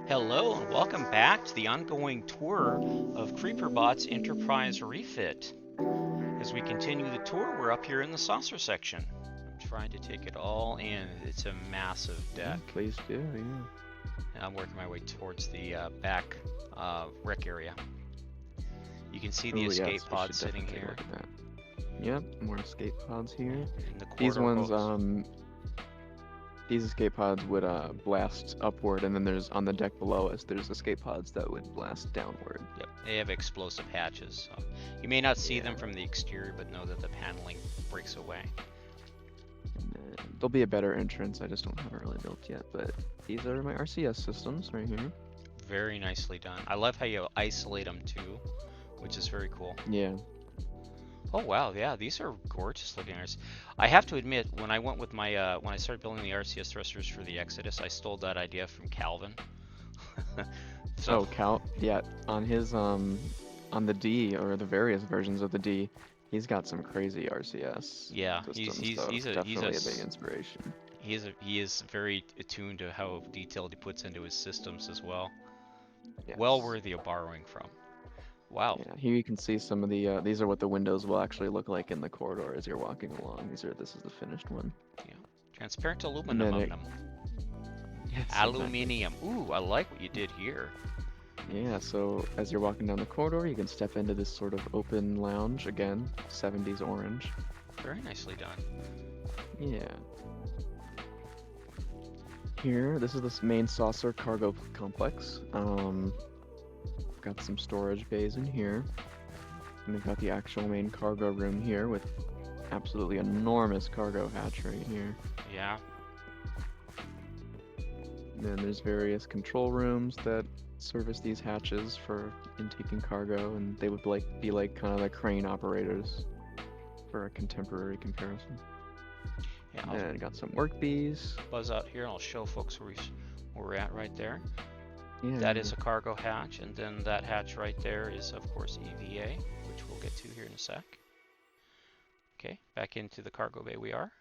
Hello and welcome back to the ongoing tour of CreeperBot's Enterprise Refit. As we continue the tour, we're up here in the saucer section. I'm trying to take it all in. It's a massive deck. Please do, yeah. And I'm working my way towards the back rec area. You can see the Oh escape yes, we pod should sitting definitely take a here look at that. Yep, more escape pods here. in the These corridor ones, hose. these escape pods would blast upward, and then there's on the deck below us, there's escape pods that would blast downward. Yep, they have explosive hatches. So you may not see Yeah, them from the exterior, but know that the paneling breaks away. and then there'll be a better entrance. I just don't have it really built yet, but these are my RCS systems right here. Very nicely done. I love how you isolate them too, which is very cool. Yeah. Oh wow, yeah, these are gorgeous looking RCS. I have to admit, when I went with my when I started building the RCS thrusters for the Exodus, I stole that idea from Calvin. So Oh, yeah, on the D or the various versions of the D, he's got some crazy RCS yeah, systems, so definitely a big inspiration. he is very attuned to how detailed he puts into his systems as well. Well Yes. worthy of borrowing from. Wow. Yeah, here you can see some of the, these are what the windows will actually look like in the corridor as you're walking along. This is the finished one. Yeah. Transparent And aluminum then on it, them. yes, exactly. Aluminium. Ooh, I like what you did here. Yeah, so as you're walking down the corridor, you can step into this sort of open lounge, again, 70s orange. Very nicely done. Yeah. Here, this is this main saucer cargo complex. Got some storage bays in here. And we've got the actual main cargo room here with absolutely enormous cargo hatch right here. Yeah. Then there's various control rooms that service these hatches for intaking cargo, and they would be like kind of the crane operators for a contemporary comparison. Yeah, And I'll then got some work bees. buzz out here and I'll show folks where we're at right there. Yeah, That is a cargo hatch, and then that hatch right there is, of course, EVA, which we'll get to here in a sec. Okay, back into the cargo bay we are.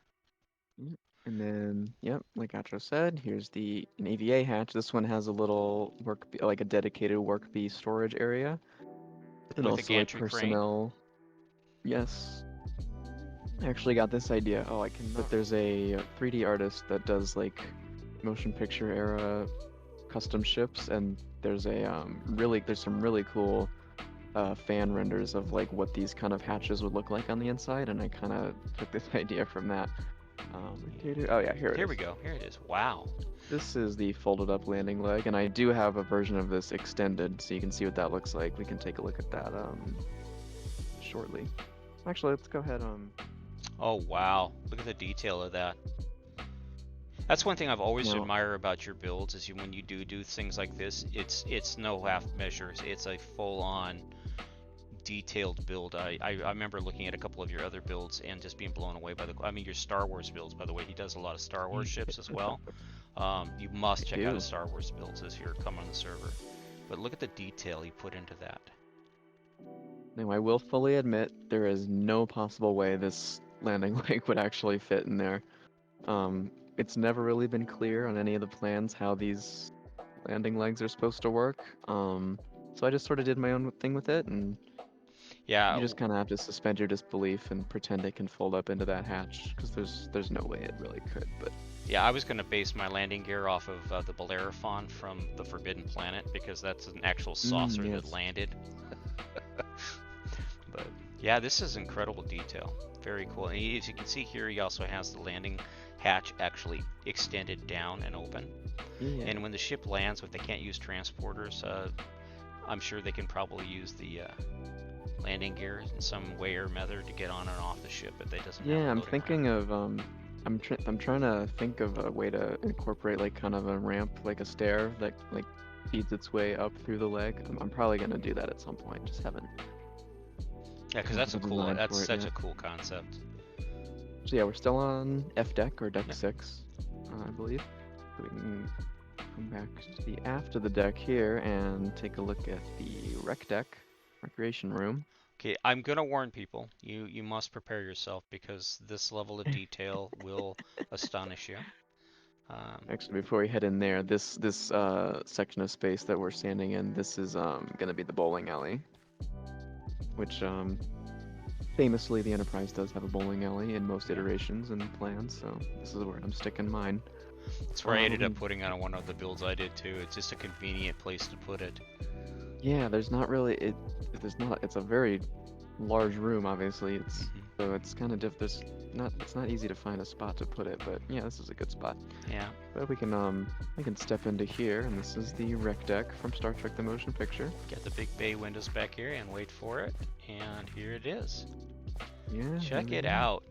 yeah. And then, yep, like Atro said, here's an EVA hatch. This one has a little like a dedicated work bee storage area, and With a also like gantry crane. personnel. Yes, I actually got this idea. Oh, I can. But there's a 3D artist that does like motion picture era custom ships, and there's some really cool fan renders of like what these kind of hatches would look like on the inside, and I kind of took this idea from that. Oh yeah, here it Here is. we go. Here it is. Wow. This is the folded up landing leg, and I do have a version of this extended, so you can see what that looks like. We can take a look at that shortly. Actually, let's go ahead. Oh, wow. Look at the detail of that. That's one thing I've always Now, admired about your builds is when you do things like this, it's no half measures. It's a full-on detailed build. I remember looking at a couple of your other builds and just being blown away by I mean, your Star Wars builds, by the way. He does a lot of Star Wars ships as well. You must I check out do. his Star Wars builds as you come on the server. But look at the detail he put into that. Now, I will fully admit there is no possible way this landing leg would actually fit in there. It's never really been clear on any of the plans how these landing legs are supposed to work. So I just sort of did my own thing with it, and Yeah, you just kind of have to suspend your disbelief and pretend it can fold up into that hatch, because there's no way it really could. But yeah, I was going to base my landing gear off of the Bellerophon from the Forbidden Planet because that's an actual saucer that yes, landed. But yeah, this is incredible detail. Very cool. And as you can see here, he also has the landing hatch actually extended down and open. yeah, And when the ship lands, if they can't use transporters, I'm sure they can probably use the landing gear in some way or method to get on and off the ship if they doesn't have yeah. it I'm floating around. thinking of I'm trying to think of a way to incorporate like kind of a ramp, like a stair that like feeds its way up through the leg. I'm probably gonna do that at some point. Just haven't Yeah, because come up with a design that's for it such a yet. cool concept. So yeah, we're still on F deck or deck Yeah. 6, I believe. So we can come back to the aft of the deck here and take a look at the rec deck, recreation room. Okay, I'm gonna warn people. You must prepare yourself because this level of detail will astonish you. Actually, before we head in there, this section of space that we're standing in, this is gonna be the bowling alley, which famously the Enterprise does have a bowling alley in most Yeah. iterations and plans, so this is where I'm sticking mine. That's where I ended up We putting on one of the builds I did too. It's just a convenient place to put it. Yeah, there's not really it. There's not. It's a very large room, obviously. Hmm. So it's kind of there's not. It's not easy to find a spot to put it, but yeah, this is a good spot. Yeah. But we can step into here, and this is the rec deck from Star Trek: The Motion Picture. Get the big bay windows back here and wait for it. And here it is. Yeah, here Check we it go. out.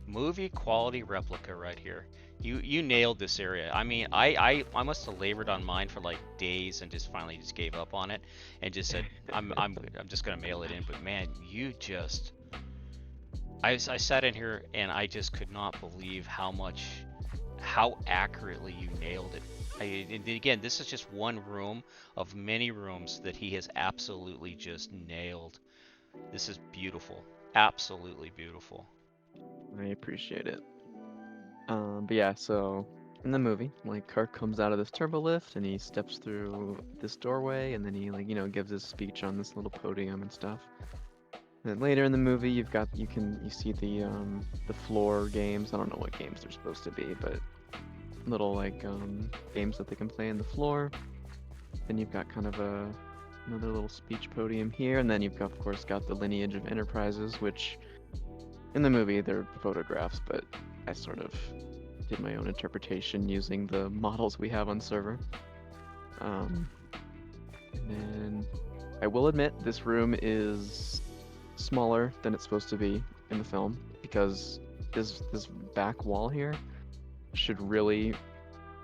Movie quality replica right here. You nailed this area. I mean, I must have labored on mine for like days and just finally just gave up on it and just said I'm just gonna mail it in. But man, you just I sat in here and I just could not believe how accurately you nailed it. And again, this is just one room of many rooms that he has absolutely just nailed. This is beautiful, absolutely beautiful. I appreciate it. But yeah, so in the movie, like Kirk comes out of this turbo lift and he steps through this doorway, and then he like gives his speech on this little podium and stuff. Then later in the movie, you see the floor games. I don't know what games they're supposed to be, but little like games that they can play in the floor. Then you've got kind of another little speech podium here, and then you've got, of course, got the lineage of enterprises, which in the movie they're photographs, but I sort of did my own interpretation using the models we have on server. Um, and then I will admit this room is smaller than it's supposed to be in the film because this back wall here should really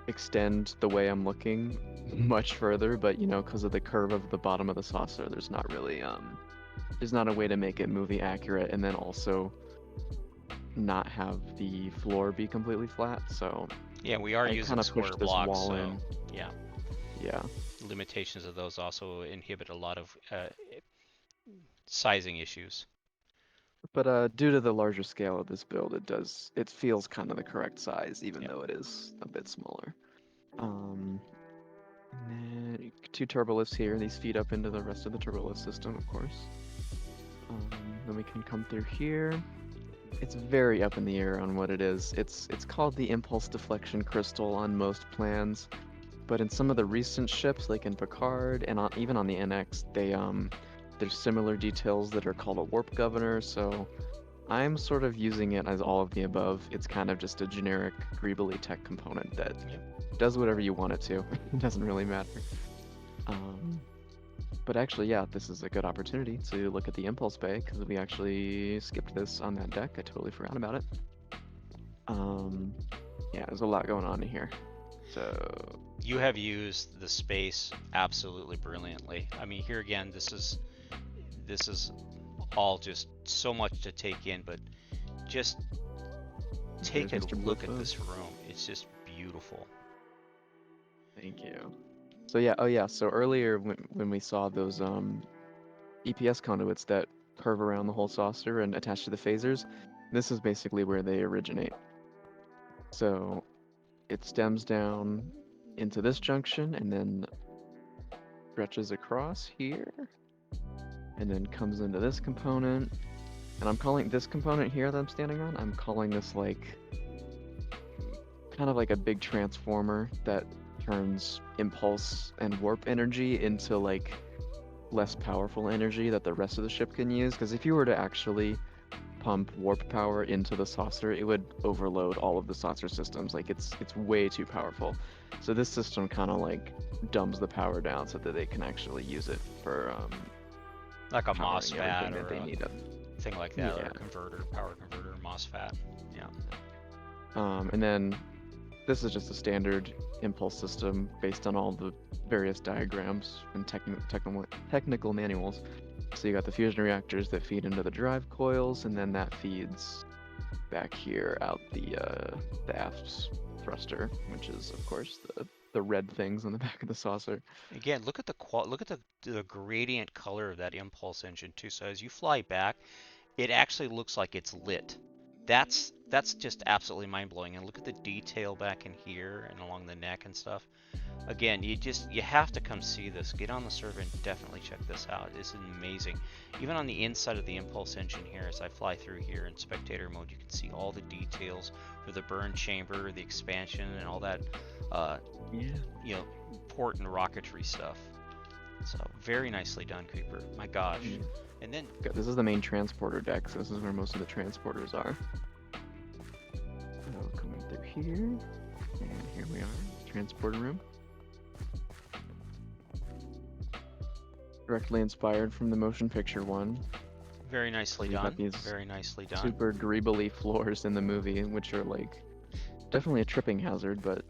extend the way I'm looking much further, but because of the curve of the bottom of the saucer, there's not a way to make it movie accurate and then also not have the floor be completely flat. So Yeah, we are I kind using of square pushed this blocks, wall so in. yeah, Yeah. limitations of those also inhibit a lot of sizing issues. But due to the larger scale of this build, it feels kind of the correct size, even Yep. though it is a bit smaller. Um, and then two turbolifts here. These feed up into the rest of the turbolift system, of course. Then we can come through here. It's very up in the air on what it is. It's called the impulse deflection crystal on most plans, but in some of the recent ships, like in Picard and even on the NX, there's similar details that are called a warp governor. So I'm sort of using it as all of the above. It's kind of just a generic greebly tech component that Yep. does whatever you want it to. It doesn't really matter. Um, but actually, yeah, this is a good opportunity to look at the impulse bay because we actually skipped this on that deck. I totally forgot about it. Um, yeah, there's a lot going on in here. So You have used the space absolutely brilliantly. I mean, here again, this is all just so much to take in, but just take there's a Mr. look at Blissful. this room. It's just beautiful. Thank you. So yeah, oh yeah, so earlier when we saw those EPS conduits that curve around the whole saucer and attach to the phasers, this is basically where they originate. So it stems down into this junction and then stretches across here and then comes into this component. And I'm calling this component here that I'm standing on, I'm calling this like kind of like a big transformer that turns impulse and warp energy into like less powerful energy that the rest of the ship can use. Because if you were to actually pump warp power into the saucer, it would overload all of the saucer systems. Like it's way too powerful. So this system kind of like dumbs the power down so that they can actually use it for Like a powering MOSFET everything that or they a need. thing like that, or Yeah. a converter, power converter, MOSFET. Yeah. And then this is just a standard impulse system based on all the various diagrams and technical manuals. So you got the fusion reactors that feed into the drive coils, and then that feeds back here out the aft thruster, which is of course the red things on the back of the saucer. Again, look at look at the gradient color of that impulse engine too. So as you fly back, it actually looks like it's lit. that's just absolutely mind blowing. And look at the detail back in here and along the neck and stuff. Again, you have to come see this. Get on the server and definitely check this out. It's amazing. Even on the inside of the Impulse engine here, as I fly through here in spectator mode, you can see all the details for the burn chamber, the expansion, and all that, Yeah. you know, port and rocketry stuff. So very nicely done, Creeper. My gosh. Yeah. And then This is the main transporter deck, so this is where most of the transporters are. So coming through here, and here we are, transporter room. Directly inspired from the motion picture one. very nicely You've done. got these Very nicely done. super greebly floors in the movie, which are like definitely a tripping hazard, but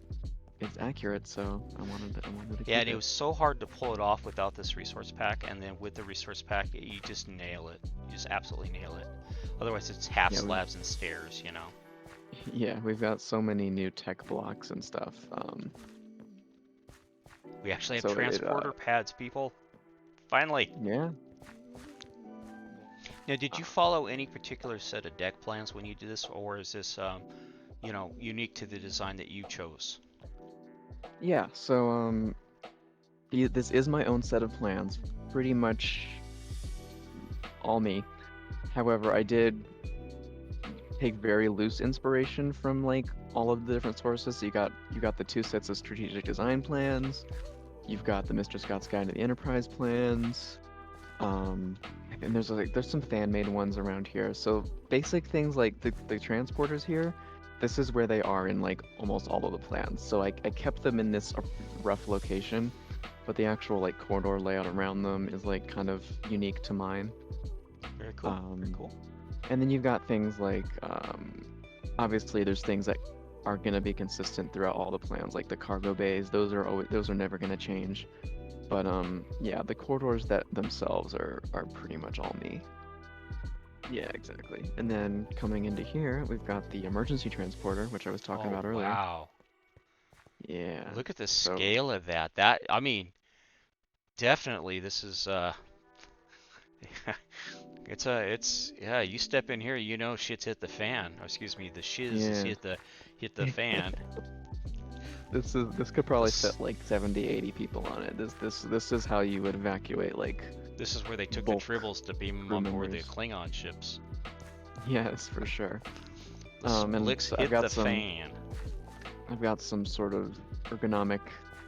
it's accurate, so I wanted to keep Yeah, and it. it was so hard to pull it off without this resource pack, and then with the resource pack, you just nail it. You just absolutely nail it. Otherwise, it's half Yeah, slabs and stairs, you know. Yeah, we've got so many new tech blocks and stuff. We actually have So transporter pads, people. Finally. yeah. Now, did you follow any particular set of deck plans when you did this, or is this, you know, unique to the design that you chose? Yeah, so this is my own set of plans, pretty much all me. However, I did take very loose inspiration from like all of the different sources. So you got the two sets of strategic design plans. You've got the Mr. Scott's Guide to the Enterprise plans. And there's some fan-made ones around here. So basic things like the transporters here, this is where they are in like almost all of the plans. So I kept them in this rough location, but the actual like corridor layout around them is like kind of unique to mine. Very cool. Very cool. And then you've got things like obviously there's things that are gonna be consistent throughout all the plans, like the cargo bays. Those are never gonna change. But yeah, the corridors that themselves are pretty much all me. Yeah, exactly. And then coming into here, we've got the emergency transporter, which I was talking about earlier. Wow. Yeah. Look at the So scale of that. That, I mean, definitely this is it's yeah, you step in here, you know shit's hit the fan. Or excuse me, the shiz is yeah, hit the fan. this could probably This fit like 70, 80 people on it. This is how you would evacuate like this is where they took the bulk tribbles to beam them crew on board the members. Klingon ships. Yes, for sure. The And Splix so hit the fan. I've got some sort of ergonomic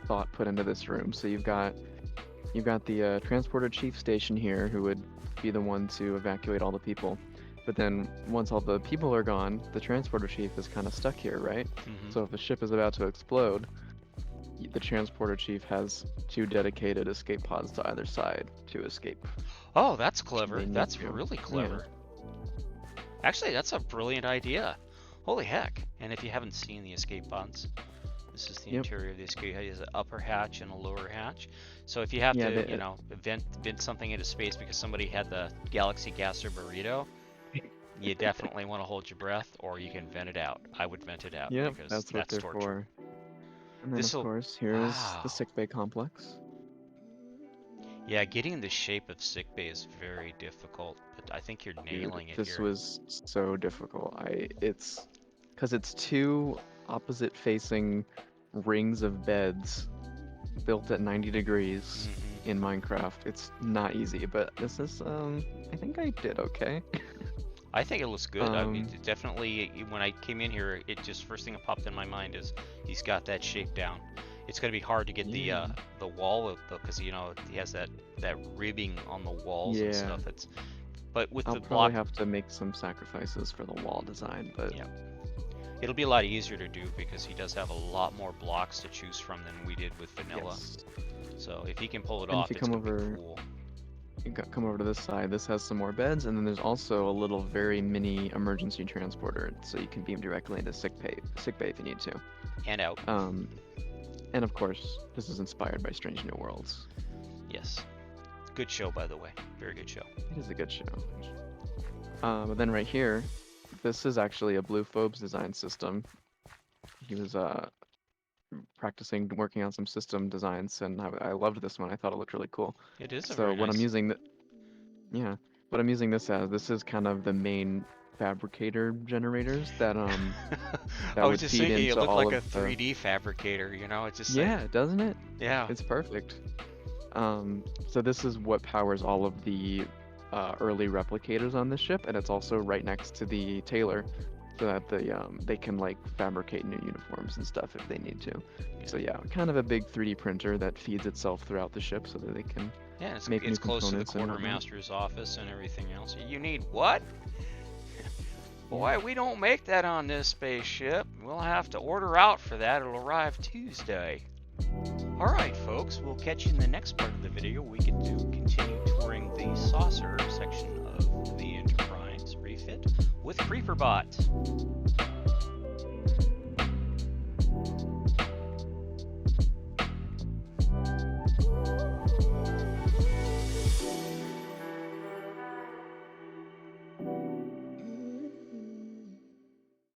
thought put into this room. So you've got the transporter chief station here, who would be the one to evacuate all the people. But then once all the people are gone, the transporter chief is kind of stuck here, right? Mm-hmm. So if a ship is about to explode, the transporter chief has two dedicated escape pods to either side to escape. Oh, that's clever. They need That's to. really Yeah. clever. Actually, that's a brilliant idea. Holy heck. And if you haven't seen the escape pods, this is the Yep. interior of the escape. It has an upper hatch and a lower hatch. So if you have Yeah, to, you know, vent something into space because somebody had the Galaxy Gasser burrito, you definitely want to hold your breath, or you can vent it out. I would vent it out Yep, because that's what they're torture. for. And then This'll, of course, here's the wow. sickbay complex. Yeah, getting the shape of sickbay is very difficult, but I think you're nailing it This here. was so difficult. It's because it's two opposite facing rings of beds built at 90 degrees Mm-hmm. in Minecraft. It's not easy, but this is I think I did okay. I think it looks good. I mean, Um, definitely, when I came in here, it just first thing that popped in my mind is he's got that shape down. It's going to be hard to get yeah. the wall because you know he has that ribbing on the walls and Yeah. stuff. But with I'll the probably block, have to make some sacrifices for the wall design, but yeah, it'll be a lot easier to do because he does have a lot more blocks to choose from than we did with vanilla. yes. So if he can pull it And off, if you it's come going to be over, cool. come over to this side, this has some more beds, and then there's also a little very mini emergency transporter, so you can beam directly into sick bay if you need to. And out. And of course, this is inspired by Strange New Worlds. Yes. Good show, by the way. Very good show. It is a good show. But then right here, this is actually a Blue Phobes design system. He was practicing working on some system designs, and I loved this one. I thought it looked really cool. It is a So very what I'm nice. using what I'm using this as, this is kind of the main fabricator generators that I that was would just feed thinking it into looked all like of a the. 3D fabricator, you know? It's just like, Yeah, doesn't it? yeah. It's perfect. So this is what powers all of the early replicators on this ship, and it's also right next to the tailor, so that they can like fabricate new uniforms and stuff if they need to. So yeah, kind of a big 3D printer that feeds itself throughout the ship so that they can Yeah, make new it's close to the components and whatnot. quartermaster's office and everything else. You need what? Yeah. Boy, we don't make that on this spaceship. We'll have to order out for that. It'll arrive Tuesday. Alright, folks, we'll catch you in the next part of the video. We get to continue touring the saucer section of the Enterprise refit with CreeperBot.